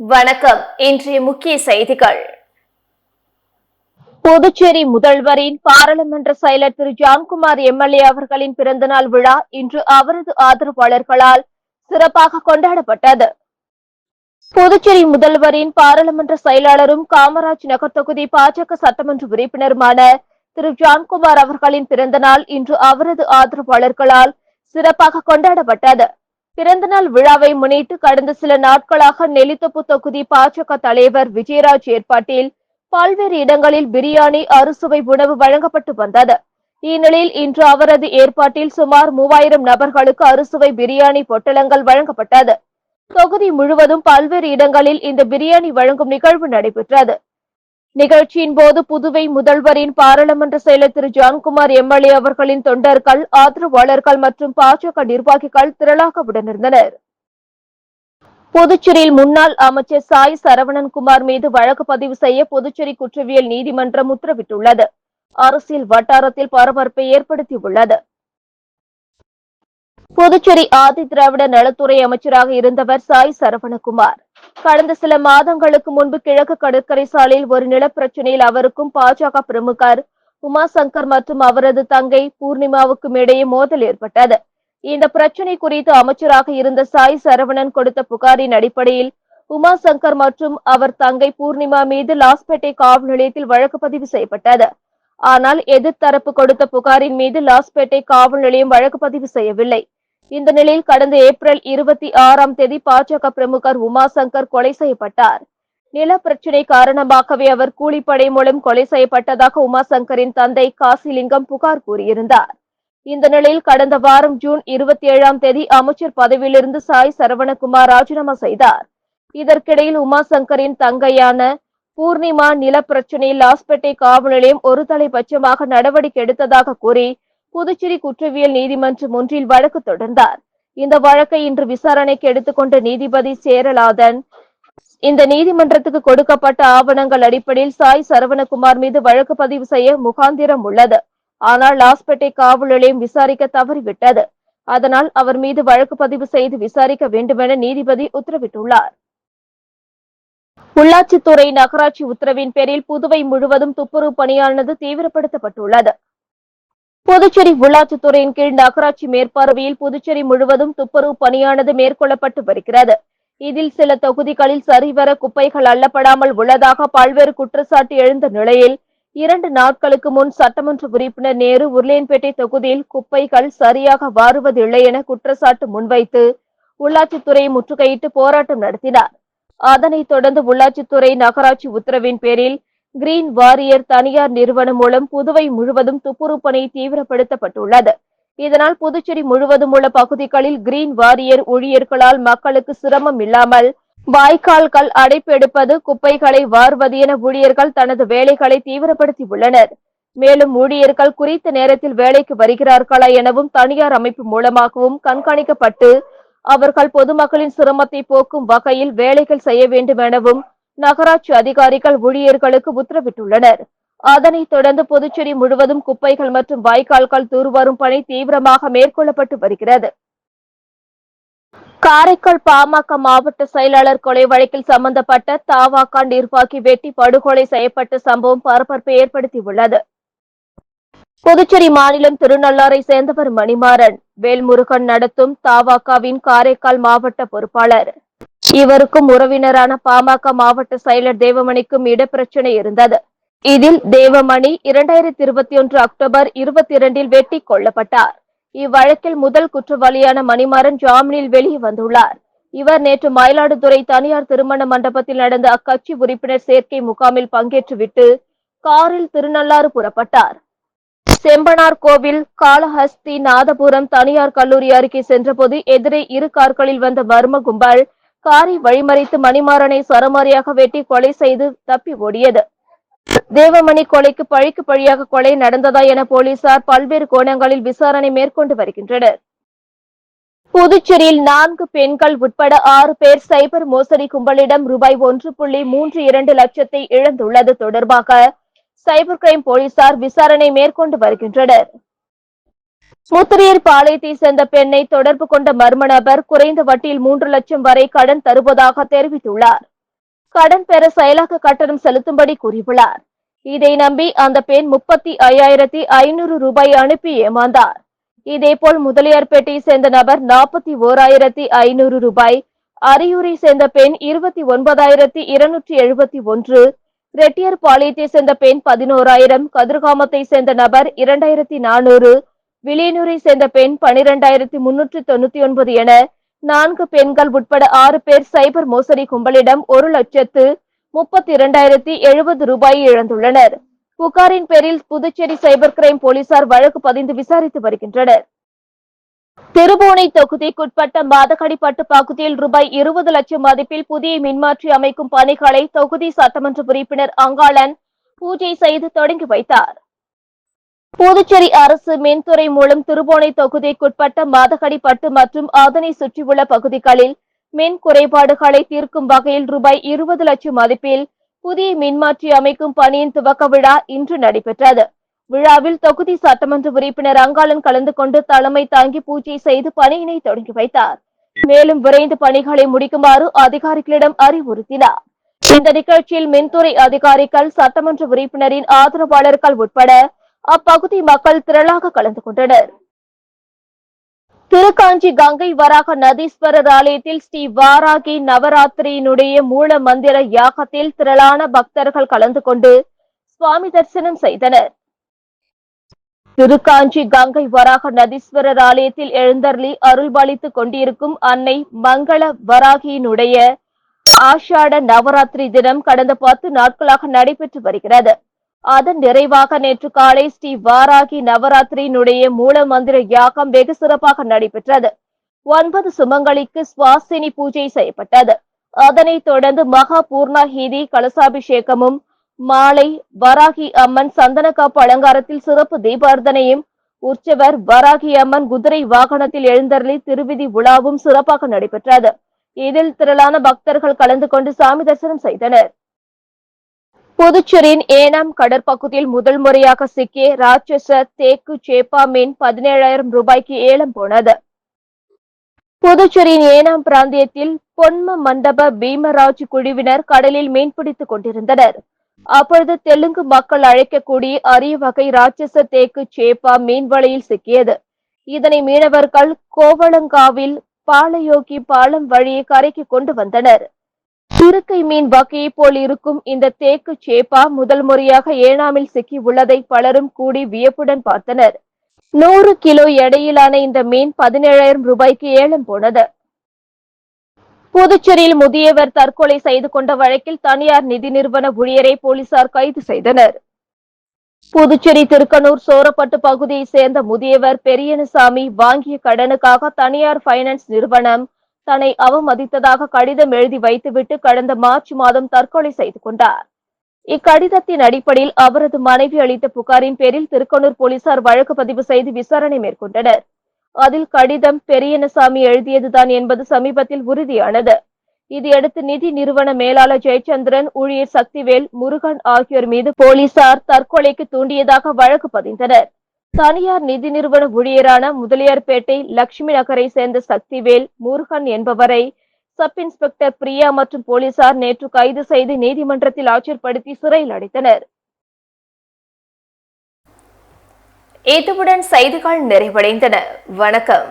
வணக்கம். இன்றைய முக்கிய செய்திகள். புதுச்சேரி முதல்வரின் பாராளுமன்ற செயலர் திரு ஜான்குமார் எம்எல்ஏ அவர்களின் பிறந்தநாள் விழா இன்று அவரது ஆதரவாளர்களால் சிறப்பாக கொண்டாடப்பட்டது. புதுச்சேரி முதல்வரின் பாராளுமன்ற செயலாளரும் காமராஜ் நகர் தொகுதி பாஜக சட்டமன்ற உறுப்பினருமான திரு ஜான்குமார் அவர்களின் பிறந்தநாள் இன்று அவரது ஆதரவாளர்களால் சிறப்பாக கொண்டாடப்பட்டது. பிறந்தநாள் விழாவை முன்னிட்டு கடந்த சில நாட்களாக நெல்லித்தோப்பு தொகுதி பாஜக தலைவர் விஜயராஜ் ஏற்பாட்டில் பல்வேறு இடங்களில் பிரியாணி அறுசுவை உணவு வழங்கப்பட்டு வந்தது. இந்நிலையில் இன்று அவரது ஏற்பாட்டில் சுமார் 3000 நபர்களுக்கு அறுசுவை பிரியாணி பொட்டலங்கள் வழங்கப்பட்டது. தொகுதி முழுவதும் பல்வேறு இடங்களில் இந்த பிரியாணி வழங்கும் நிகழ்வு நடைபெற்றது. நிகழ்ச்சியின் போது புதுவை முதல்வரின் பாராளுமன்ற செயலர் திரு ஜான்குமார் எம்எல்ஏ அவர்களின் தொண்டர்கள், ஆதரவாளர்கள் மற்றும் பாஜக நிர்வாகிகள் திரளாக உடனிருந்தனர். புதுச்சேரியில் முன்னாள் அமைச்சர் சாய் சரவணன்குமார் மீது வழக்கு பதிவு செய்ய புதுச்சேரி குற்றவியல் நீதிமன்றம் உத்தரவிட்டுள்ளது. அரசியல் வட்டாரத்தில் பரபரப்பை ஏற்படுத்தியுள்ளது. புதுச்சேரி ஆதி திராவிட நலத்துறை அமைச்சராக இருந்தவர் சாய் சரவணகுமார் கடந்த சில மாதங்களுக்கு முன்பு கிழக்கு கடற்கரை சாலையில் ஒரு நிலப்பிரச்சனையில் அவருக்கும் பாஜக பிரமுகர் உமாசங்கர் மற்றும் அவரது தங்கை பூர்ணிமாவுக்கும் இடையே மோதல் ஏற்பட்டது. இந்த பிரச்சனை குறித்து அமைச்சராக இருந்த சாய் சரவணன் கொடுத்த புகாரின் அடிப்படையில் உமாசங்கர் மற்றும் அவர் தங்கை பூர்ணிமா மீது லாஸ்பேட்டை காவல் நிலையத்தில் வழக்கு பதிவு செய்யப்பட்டது. ஆனால் எதிர்த்தரப்பு கொடுத்த புகாரின் மீது லாஸ்பேட்டை காவல் நிலையம் வழக்கு பதிவு செய்யவில்லை. இந்த நிலையில் கடந்த ஏப்ரல் 26ஆம் தேதி பாஜக பிரமுகர் உமாசங்கர் கொலை செய்யப்பட்டார். நில பிரச்சினை காரணமாகவே அவர் கூலிப்படை மூலம் கொலை செய்யப்பட்டதாக உமாசங்கரின் தந்தை காசிலிங்கம் புகார் கூறியிருந்தார். இந்த நிலையில் கடந்த வாரம் ஜூன் 27ஆம் தேதி அமைச்சர் பதவியிலிருந்து சாய் சரவணகுமார் ராஜினாமா செய்தார். இதற்கிடையில் உமாசங்கரின் தங்கையான பூர்ணிமா நில பிரச்சினையில் லாஸ்பேட்டை காவல் நிலையம் ஒரு தலைபட்சமாக நடவடிக்கை எடுத்ததாக கூறி புதுச்சேரி குற்றவியல் நீதிமன்றம் ஒன்றில் வழக்கு தொடர்ந்தார். இந்த வழக்கை இன்று விசாரணைக்கு எடுத்துக்கொண்ட நீதிபதி சேரலாதன், இந்த நீதிமன்றத்துக்கு கொடுக்கப்பட்ட ஆவணங்கள் அடிப்படையில் சாய் சரவணகுமார் மீது வழக்கு பதிவு செய்ய முகாந்திரம் உள்ளது. ஆனால் லாஸ்பேட்டை காவல் நிலையம் விசாரிக்க தவறிவிட்டது. அதனால் அவர் மீது வழக்கு பதிவு செய்து விசாரிக்க வேண்டுமென நீதிபதி உத்தரவிட்டுள்ளார். உள்ளாட்சித்துறை நகராட்சி உத்தரவின் பேரில் புதுவை முழுவதும் துப்புரவு பணியானது தீவிரப்படுத்தப்பட்டுள்ளது. புதுச்சேரி உள்ளாட்சித்துறையின் கீழ் நகராட்சி மேற்பார்வையில் புதுச்சேரி முழுவதும் துப்புரவு பணியானது மேற்கொள்ளப்பட்டு வருகிறது. இதில் சில தொகுதிகளில் சரிவர குப்பைகள் அள்ளப்படாமல் உள்ளதாக பல்வேறு குற்றச்சாட்டு எழுந்த நிலையில் 2 நாட்களுக்கு முன் சட்டமன்ற உறுப்பினர் நேரு உருளையன்பேட்டை தொகுதியில் குப்பைகள் சரியாக வாருவதில்லை என குற்றச்சாட்டு முன்வைத்து உள்ளாட்சித்துறையை முற்றுகையிட்டு போராட்டம் நடத்தினார். அதனைத் தொடர்ந்து உள்ளாட்சித்துறை நகராட்சி உத்தரவின் பேரில் கிரீன் வாரியர் தனியார் நிறுவனம் மூலம் புதுவை முழுவதும் துப்புரவு பணி தீவிரப்படுத்தப்பட்டுள்ளது. இதனால் புதுச்சேரி முழுவதும் உள்ள பகுதிகளில் கிரீன் வாரியர் ஊழியர்களால் மக்களுக்கு சிரமம் இல்லாமல் வாய்க்கால்கள் அடைப்பெடுப்பது, குப்பைகளை வாருவது என ஊழியர்கள் தனது வேலைகளை தீவிரப்படுத்தியுள்ளனர். மேலும் ஊழியர்கள் குறித்த நேரத்தில் வேலைக்கு வருகிறார்களா எனவும் தனியார் அமைப்பு மூலமாகவும் கண்காணிக்கப்பட்டு அவர்கள் பொதுமக்களின் சிரமத்தை போக்கும் வகையில் வேலைகள் செய்ய வேண்டும் எனவும் நகராட்சி அதிகாரிகள் ஊழியர்களுக்கு உத்தரவிட்டுள்ளனர். அதனைத் தொடர்ந்து புதுச்சேரி முழுவதும் குப்பைகள் மற்றும் வாய்க்கால்கள் தூர்வாரும் பணி தீவிரமாக மேற்கொள்ளப்பட்டு வருகிறது. காரைக்கால் பாமக மாவட்ட செயலாளர் கொலை வழக்கில் சம்பந்தப்பட்ட தவாக நிர்வாகி வெட்டி படுகொலை செய்யப்பட்ட சம்பவம் பரபரப்பை ஏற்படுத்தியுள்ளது. புதுச்சேரி மாநிலம் திருநள்ளாரை சேர்ந்தவர் மணிமாறன். வேல்முருகன் நடத்தும் தவாகவின் காரைக்கால் மாவட்ட பொறுப்பாளர். இவருக்கும் உறவினரான பாமக மாவட்ட செயலர் தேவமணிக்கும் இடப்பிரச்சனை இருந்தது. இதில் தேவமணி 2021 அக்டோபர் 22இல் வெட்டி கொல்லப்பட்டார். இவ்வழக்கில் முதல் குற்றவாளியான மணிமாறன் ஜாமீனில் வெளியே வந்துள்ளார். இவர் நேற்று மயிலாடுதுறை தனியார் திருமண மண்டபத்தில் நடந்த அக்கட்சி உறுப்பினர் சேர்க்கை முகாமில் பங்கேற்றுவிட்டு காரில் திருநள்ளாறு புறப்பட்டார். செம்பனார் கோவில், காளஹஸ்தி, நாதபுரம் தனியார் கல்லூரி அருகே சென்றபோது எதிரே 2 கார்களில் வந்த மர்ம கும்பல் காரை வழிமறித்து மணிமாறனை சரமாரியாக வெட்டி கொலை செய்து தப்பி ஓடியது. தேவமணி கொலைக்கு பழிக்கு பழியாக கொலை நடந்ததா என போலீசார் பல்வேறு கோணங்களில் விசாரணை மேற்கொண்டு வருகின்றனர். புதுச்சேரியில் 4 பெண்கள் உட்பட 6 பேர் சைபர் மோசடி கும்பலிடம் ரூபாய் 1.32 லட்சத்தை இழந்துள்ளது தொடர்பாக சைபர் கிரைம் போலீசார் விசாரணை மேற்கொண்டு வருகின்றனர். முத்திரையர் பாளையத்தை சேர்ந்த பெண்ணை தொடர்பு கொண்ட மர்ம நபர் குறைந்த வட்டியில் 3 லட்சம் வரை கடன் தருவதாக தெரிவித்துள்ளார். கடன் பெற செயலாக்க கட்டணம் செலுத்தும்படி கூறியுள்ளார். இதை நம்பி அந்த பெண் 35,500 ரூபாய் அனுப்பி ஏமாந்தார். இதேபோல் முதலியார்பேட்டையை சேர்ந்த நபர் 41,500 ரூபாய், அரியூரை சேர்ந்த பெண் 29,271, ரெட்டியார்பாளையத்தை சேர்ந்த பெண் 11,000, கதிர்காமத்தை சேர்ந்த நபர் 2,400, வில்லியனூரை சேர்ந்த பெண் 12,399 என 4 பெண்கள் உட்பட 6 பேர் சைபர் மோசடி கும்பலிடம் 1,32,070 ரூபாயை இழந்துள்ளனர். புகாரின் பேரில் புதுச்சேரி சைபர் கிரைம் போலீசார் வழக்கு பதிந்து விசாரித்து வருகின்றனர். திருபுவனை தொகுதிக்குட்பட்ட மாதகடிப்பட்டு பகுதியில் ரூபாய் 20 லட்சம் மதிப்பில் புதிய மின்மாற்றி அமைக்கும் பணிகளை தொகுதி சட்டமன்ற உறுப்பினர் அங்காளன் பூஜை செய்து தொடங்கி வைத்தார். புதுச்சேரி அரசு மின்துறை மூலம் திருபுவனை தொகுதிக்குட்பட்ட மாதகடிப்பட்டு மற்றும் அதனை சுற்றியுள்ள பகுதிகளில் மின் குறைபாடுகளை தீர்க்கும் வகையில் ரூபாய் 20 லட்சம் மதிப்பில் புதிய மின்மாற்றி அமைக்கும் பணியின் துவக்க விழா இன்று நடைபெற்றது. விழாவில் தொகுதி சட்டமன்ற உறுப்பினர் அங்காளன் கலந்து கொண்டு தலைமை தாங்கி பூஜை செய்து பணியினை தொடங்கி வைத்தார். மேலும் விரைந்து பணிகளை முடிக்குமாறு அதிகாரிகளிடம் அறிவுறுத்தினார். இந்த நிகழ்ச்சியில் மின்துறை அதிகாரிகள், சட்டமன்ற உறுப்பினரின் ஆதரவாளர்கள் உட்பட அப்பகுதி மக்கள் திரளாக கலந்து கொண்டனர். திருக்காஞ்சி கங்கை வராக நதீஸ்வரர் ஆலயத்தில் ஸ்ரீ வாராகி நவராத்திரியினுடைய மூல மந்திர யாகத்தில் திரளான பக்தர்கள் கலந்து கொண்டு சுவாமி தரிசனம் செய்தனர். திருக்காஞ்சி கங்கை வராக நதீஸ்வரர் ஆலயத்தில் எழுந்தருளி அருள்பாலித்துக் கொண்டிருக்கும் அன்னை மங்கள வராகியினுடைய ஆஷாட நவராத்திரி தினம் கடந்த 10 நாட்களாக நடைபெற்று வருகிறது. அதன் நிறைவாக நேற்று காலை ஸ்ரீ வாராகி நவராத்திரியினுடைய மூல மந்திர யாகம் வெகு சிறப்பாக நடைபெற்றது. 9 சுமங்கலிக்கு சுவாசினி பூஜை செய்யப்பட்டது. அதனைத் தொடர்ந்து மகா பூர்ணாஹீதி கலசாபிஷேகமும், மாலை வராகி அம்மன் சந்தனக்காப்பு அலங்காரத்தில் சிறப்பு தீபார்த்தனையும், உற்சவர் வராகி அம்மன் குதிரை வாகனத்தில் எழுந்தருளி திருவிதி உலாவும் சிறப்பாக நடைபெற்றது. இதில் திரளான பக்தர்கள் கலந்து கொண்டு சாமி தரிசனம் செய்தனர். புதுச்சேரியின் ஏனாம் கடற்பகுதியில் முதல் முறையாக சிக்கிய ராட்சச தேக்கு சேப்பா மீன் 17,000 ரூபாய்க்கு ஏலம் போனது. புதுச்சேரியின் ஏனாம் பிராந்தியத்தில் பொன்ம மண்டப பீமராஜ் குழுவினர் கடலில் மீன்பிடித்துக் கொண்டிருந்தனர். அப்பொழுது தெலுங்கு மக்கள் அழைக்கக்கூடிய அரிய வகை ராட்சச தேக்கு சேப்பா மீன் வலையில் சிக்கியது. இதனை மீனவர்கள் கோவளங்காவில் பாலயோகி பாலம் வழியே கரைக்கு கொண்டு வந்தனர். திருக்கை மீன் வகையை போல் இருக்கும் இந்த தேக்கு சேப்பா முதல் முறையாக ஏனாமில் சிக்கி உள்ளதை பலரும் கூடி வியப்புடன் பார்த்தனர். 100 கிலோ எடையிலான இந்த மீன் 17,000 ரூபாய்க்கு ஏலம் போனது. புதுச்சேரியில் முதியவர் தற்கொலை செய்து கொண்ட வழக்கில் தனியார் நிதி நிறுவன ஊழியரை போலீசார் கைது செய்தனர். புதுச்சேரி திருக்கனூர் சோரப்பட்டு பகுதியை சேர்ந்த முதியவர் பெரியனசாமி வாங்கிய கடனுக்காக தனியார் பைனான்ஸ் நிறுவனம் தன்னை அவமதித்ததாக கடிதம் எழுதி வைத்துவிட்டு கடந்த மார்ச் மாதம் தற்கொலை செய்து கொண்டார். இக்கடிதத்தின் அடிப்படையில் அவரது மனைவி அளித்த புகாரின் பேரில் திருக்கனூர் போலீசார் வழக்கு பதிவு செய்து விசாரணை மேற்கொண்டனர். அதில் கடிதம் பெரியனசாமி எழுதியதுதான் என்பது சமீபத்தில் உறுதியானது. இதையடுத்து நிதி நிறுவன மேலாளர் ஜெயச்சந்திரன், ஊழியர் சக்திவேல், முருகன் ஆகியோர் மீது போலீசார் தற்கொலைக்கு தூண்டியதாக வழக்கு பதிந்தனர். தனியார் நிதி நிறுவன ஊழியரான முதலியார்பேட்டை லட்சுமி நகரை சேர்ந்த சக்திவேல், முருகன் என்பவரை சப் இன்ஸ்பெக்டர் பிரியா மற்றும் போலீசார் நேற்று கைது செய்து நீதிமன்றத்தில் ஆஜர்படுத்தி சிறையில் அடைத்தனர். இதுவுடன் செய்திகள் நிறைவடைந்தன. வணக்கம்.